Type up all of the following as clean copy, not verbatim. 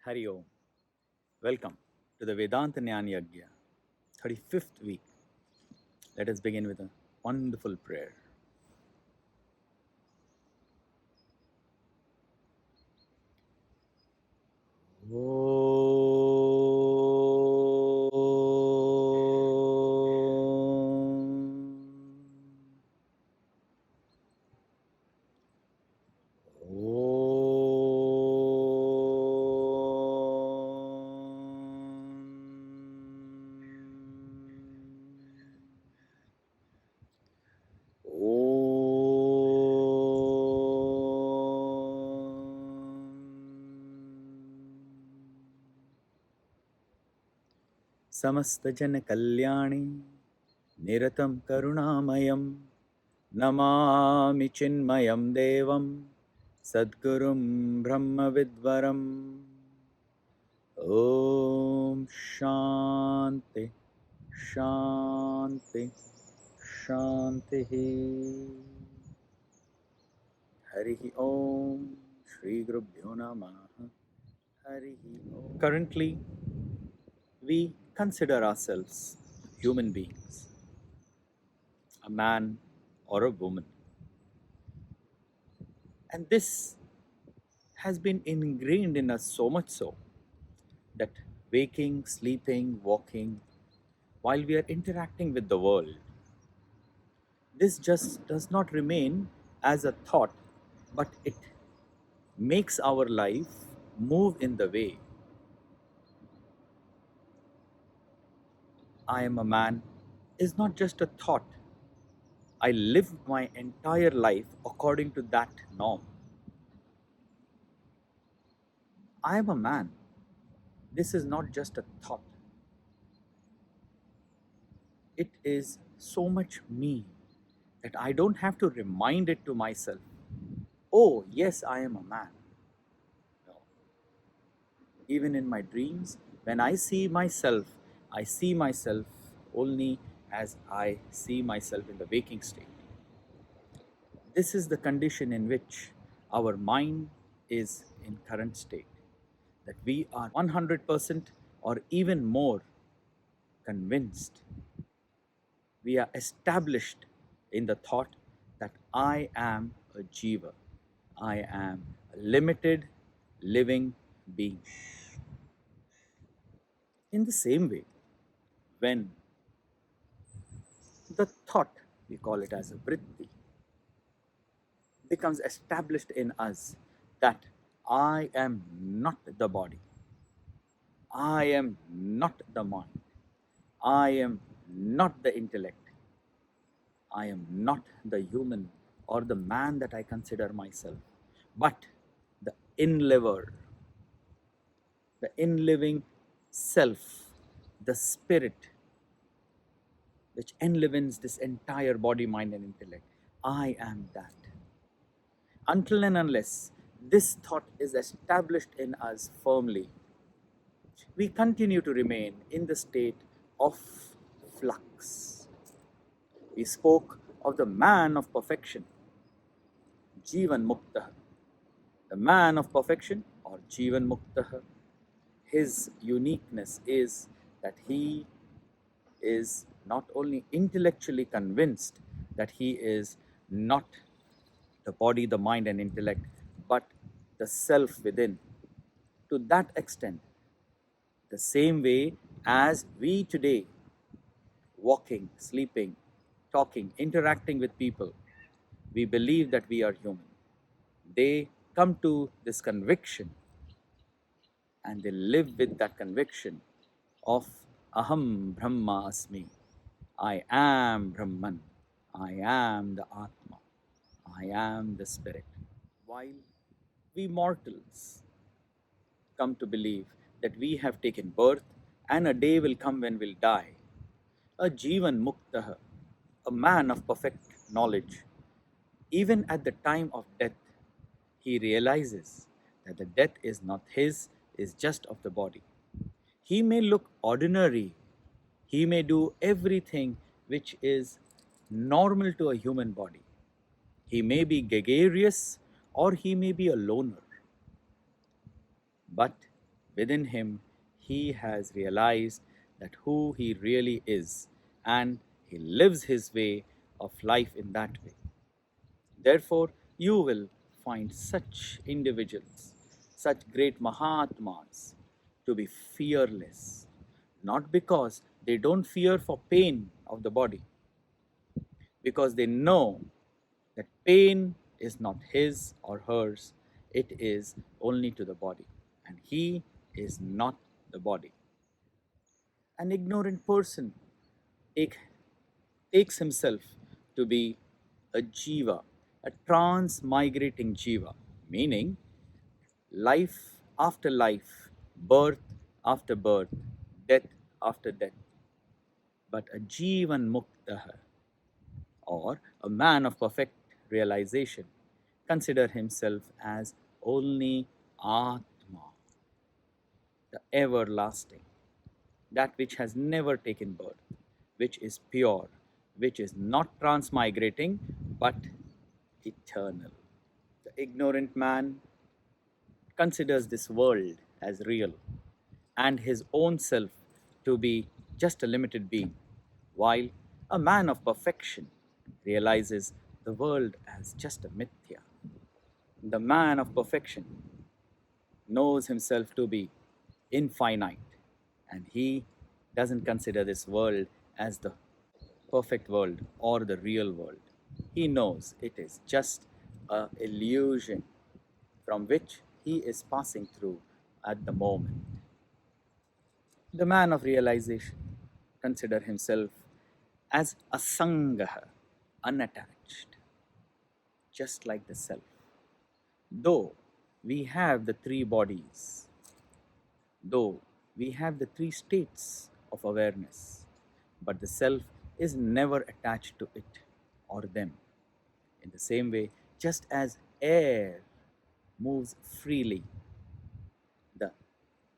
Hari Om. Welcome to the Vedānta Jñana Yajña, 35th week. Let us begin with a wonderful prayer. समस्तजन Kalyani निरतं करुणामयं Namami चिन्मयं देवं सद्गुरुं ब्रह्मविद्वरम् ॐ शान्ति शान्ति शान्तिः हरिः ॐ श्री गुरुभ्यो नमः हरिः ॐ. Currently, we consider ourselves human beings, a man or a woman. And this has been ingrained in us so much so that waking, sleeping, walking, while we are interacting with the world, this just does not remain as a thought, but it makes our life move in the way. I am a man is not just a thought. I live my entire life according to that norm. I am a man. This is not just a thought. It is so much me that I don't have to remind it to myself, oh, yes, I am a man. No. Even in my dreams, when I see myself only as I see myself in the waking state. This is the condition in which our mind is in current state, that we are 100% or even more convinced. We are established in the thought that I am a jiva. I am a limited living being. In the same way, when the thought, we call it as a vritti, becomes established in us that I am not the body, I am not the mind, I am not the intellect, I am not the human or the man that I consider myself, but the in-living self, the spirit which enlivens this entire body, mind and intellect. I am that. Until and unless this thought is established in us firmly, we continue to remain in the state of flux. We spoke of the man of perfection, Jivan Muktah. The man of perfection or Jivan Muktah, his uniqueness is that he is not only intellectually convinced that he is not the body, the mind and intellect, but the self within. To that extent, the same way as we today, walking, sleeping, talking, interacting with people, we believe that we are human. They come to this conviction and they live with that conviction of Aham Brahma Asmi. I am Brahman. I am the Atma. I am the Spirit. While we mortals come to believe that we have taken birth and a day will come when we'll die, a Jivan Muktah, a man of perfect knowledge, even at the time of death, he realizes that the death is not his, is just of the body. He may look ordinary, he may do everything which is normal to a human body. He may be gregarious or he may be a loner. But Within him, he has realized that who he really is, and he lives his way of life in that way. Therefore, you will find such individuals, such great Mahatmas, to be fearless, not because they don't fear for pain of the body, because they know that pain is not his or hers, it is only to the body, and he is not the body. An ignorant person take, takes himself to be a jiva, a transmigrating jiva, meaning life after life, birth after birth, death after death. But a jivan mukta, or a man of perfect realization, consider himself as only Atma, the everlasting, that which has never taken birth, which is pure, which is not transmigrating but eternal. The ignorant man considers this world as real and his own self to be just a limited being, while a man of perfection realizes the world as just a mithya. The man of perfection knows himself to be infinite, and he doesn't consider this world as the perfect world or the real world. He knows it is just an illusion from which he is passing through at the moment. The man of realization consider himself as asangha, unattached, just like the self. Though we have the three bodies, though we have the three states of awareness, but the self is never attached to it or them. In the same way, just as air moves freely, the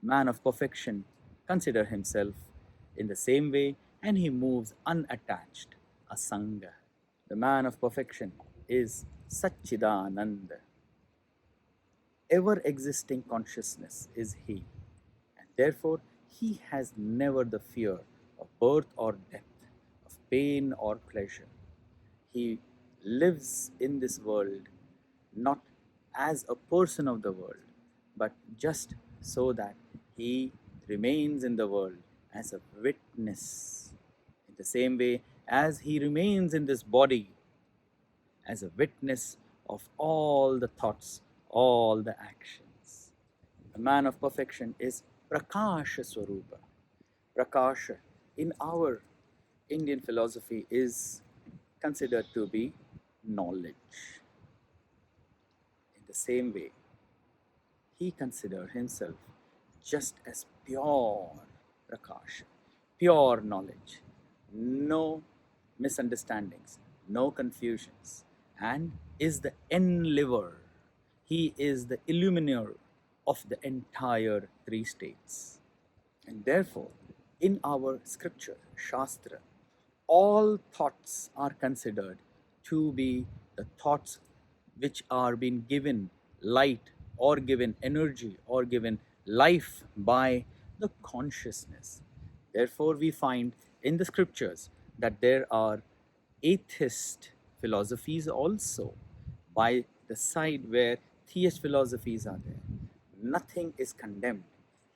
man of perfection consider himself in the same way, and he moves unattached, asanga. The man of perfection is Satchidananda. Ever existing consciousness is he, and therefore he has never the fear of birth or death, of pain or pleasure. He lives in this world not as a person of the world, but just so that he remains in the world as a witness. In the same way as he remains in this body as a witness of all the thoughts, all the actions. The man of perfection is Prakasha Swarupa. Prakasha in our Indian philosophy is considered to be knowledge. In the same way, he considered himself just as pure Prakasha, pure knowledge, no misunderstandings, no confusions, and is the enliver. He is the illuminer of the entire three states. And therefore, in our scripture, Shastra, all thoughts are considered to be the thoughts which are being given light or given energy or given life by the consciousness. Therefore, we find in the scriptures that there are atheist philosophies also by the side where theist philosophies are there. Nothing is condemned,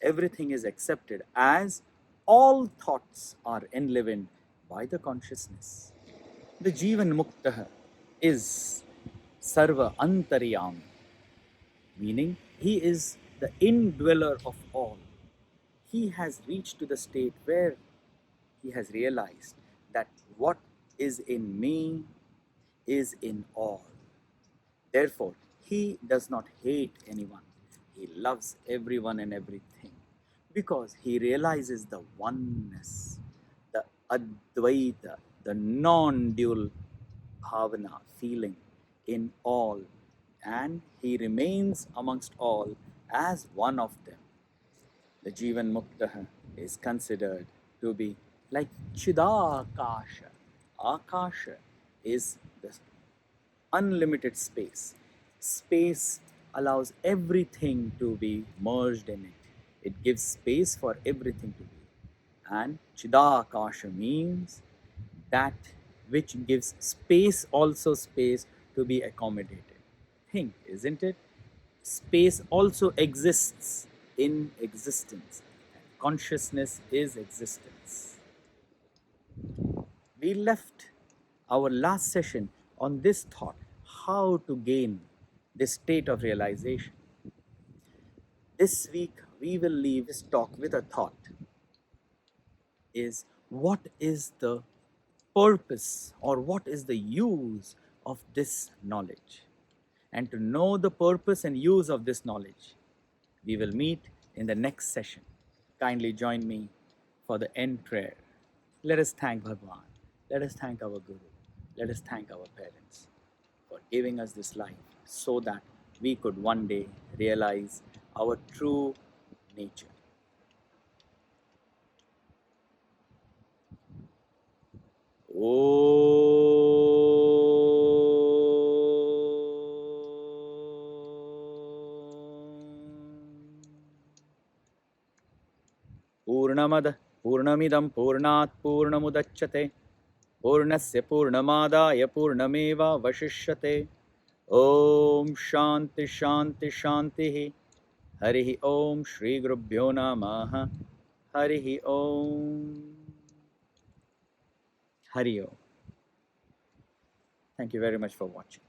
everything is accepted as all thoughts are enlivened by the consciousness. The Jivan Mukta is Sarva Antaryam, meaning he is the indweller of all. He has reached to the state where he has realized that what is in me is in all. Therefore, he does not hate anyone. He loves everyone and everything because he realizes the oneness, the Advaita, the non-dual bhavana, feeling in all, and he remains amongst all as one of them. The Jivan Mukta is considered to be like Chidakasha. Akasha is the unlimited space. Space allows everything to be merged in it. It gives space for everything to be. And Chidakasha means that which gives space, also space to be accommodated. Think, isn't it? Space also exists in existence. Consciousness is existence. We left our last session on this thought, how to gain this state of realization. This week, we will leave this talk with a thought, is what is the purpose or what is the use of this knowledge? And to know the purpose and use of this knowledge, we will meet in the next session. Kindly join me for the end prayer. Let us thank Bhagwan. Let us thank our Guru. Let us thank our parents for giving us this life so that we could one day realize our true nature. पूर्णमद पूर्णमिदं पूर्णात् पूर्णमुदच्यते पूर्णस्य पूर्णमादाय पूर्णमेवावशिष्यते ॐ शान्ति शान्ति शान्तिः हरिः ॐ श्रीगुरुभ्यो नमः हरिः ॐ हरि ओम. Thank you very much for watching.